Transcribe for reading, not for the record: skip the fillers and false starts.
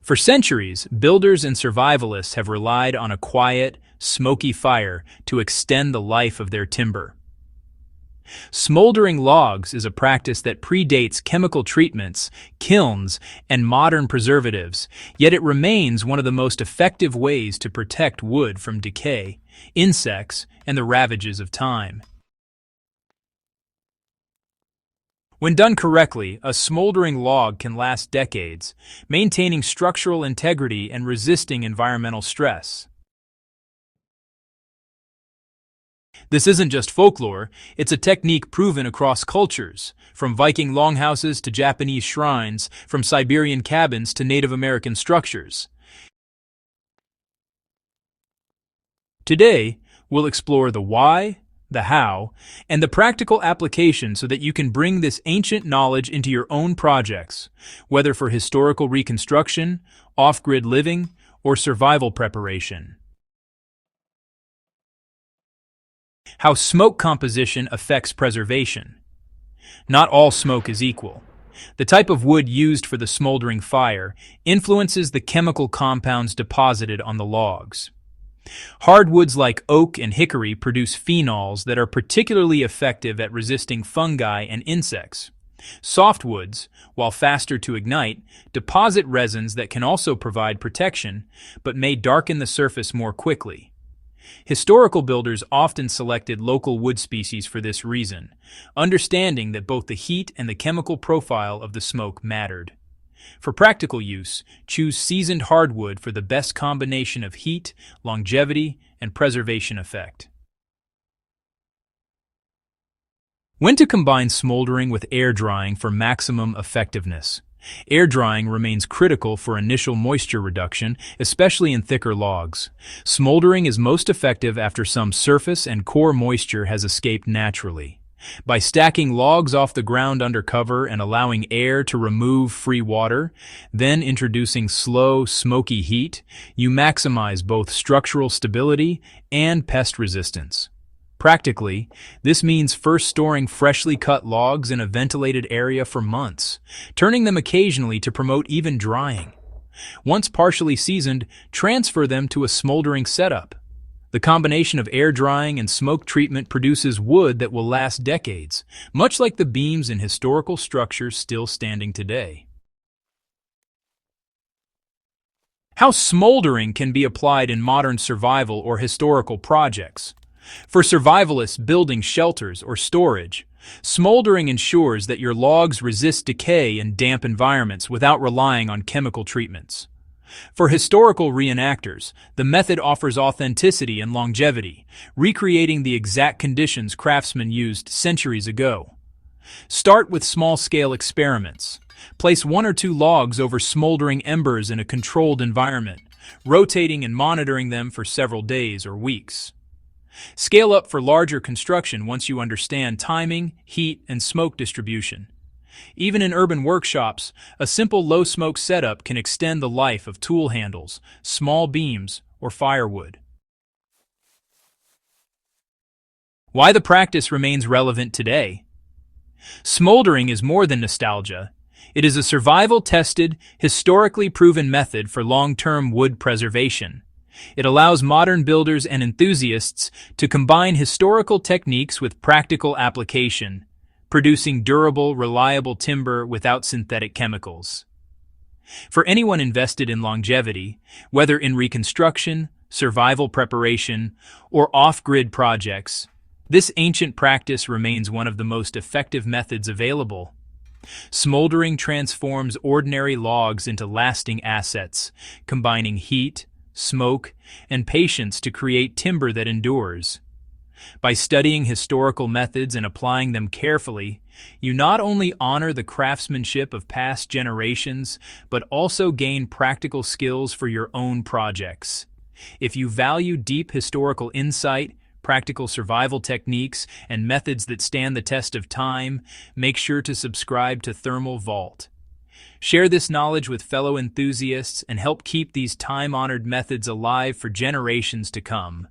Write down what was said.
For centuries, builders and survivalists have relied on a quiet, smoky fire to extend the life of their timber. Smoldering logs is a practice that predates chemical treatments, kilns, and modern preservatives, yet it remains one of the most effective ways to protect wood from decay, insects, and the ravages of time. When done correctly, a smoldering log can last decades, maintaining structural integrity and resisting environmental stress. This isn't just folklore, it's a technique proven across cultures, from Viking longhouses to Japanese shrines, from Siberian cabins to Native American structures. Today, we'll explore the why, the how, and the practical application so that you can bring this ancient knowledge into your own projects, whether for historical reconstruction, off-grid living, or survival preparation. How smoke composition affects preservation. Not all smoke is equal. The type of wood used for the smoldering fire influences the chemical compounds deposited on the logs. Hardwoods like oak and hickory produce phenols that are particularly effective at resisting fungi and insects. Softwoods, while faster to ignite, deposit resins that can also provide protection, but may darken the surface more quickly. Historical builders often selected local wood species for this reason, understanding that both the heat and the chemical profile of the smoke mattered. For practical use, choose seasoned hardwood for the best combination of heat, longevity, and preservation effect. When to combine smoldering with air drying for maximum effectiveness. Air drying remains critical for initial moisture reduction, especially in thicker logs. Smoldering is most effective after some surface and core moisture has escaped naturally. By stacking logs off the ground under cover and allowing air to remove free water, then introducing slow, smoky heat, you maximize both structural stability and pest resistance. Practically, this means first storing freshly cut logs in a ventilated area for months, turning them occasionally to promote even drying. Once partially seasoned, transfer them to a smoldering setup. The combination of air drying and smoke treatment produces wood that will last decades, much like the beams in historical structures still standing today. How smoldering can be applied in modern survival or historical projects. For survivalists building shelters or storage, smoldering ensures that your logs resist decay in damp environments without relying on chemical treatments. For historical reenactors, the method offers authenticity and longevity, recreating the exact conditions craftsmen used centuries ago. Start with small-scale experiments. Place 1 or 2 logs over smoldering embers in a controlled environment, rotating and monitoring them for several days or weeks. Scale up for larger construction once you understand timing, heat, and smoke distribution. Even in urban workshops, a simple low-smoke setup can extend the life of tool handles, small beams, or firewood. Why the practice remains relevant today. Smoldering is more than nostalgia. It is a survival-tested, historically proven method for long-term wood preservation. It allows modern builders and enthusiasts to combine historical techniques with practical application, producing durable, reliable timber without synthetic chemicals. For anyone invested in longevity, whether in reconstruction, survival preparation, or off-grid projects, this ancient practice remains one of the most effective methods available. Smoldering transforms ordinary logs into lasting assets, combining heat, smoke, and patience to create timber that endures. By studying historical methods and applying them carefully, you not only honor the craftsmanship of past generations, but also gain practical skills for your own projects. If you value deep historical insight, practical survival techniques, and methods that stand the test of time, make sure to subscribe to Thermal Vault. Share this knowledge with fellow enthusiasts and help keep these time-honored methods alive for generations to come.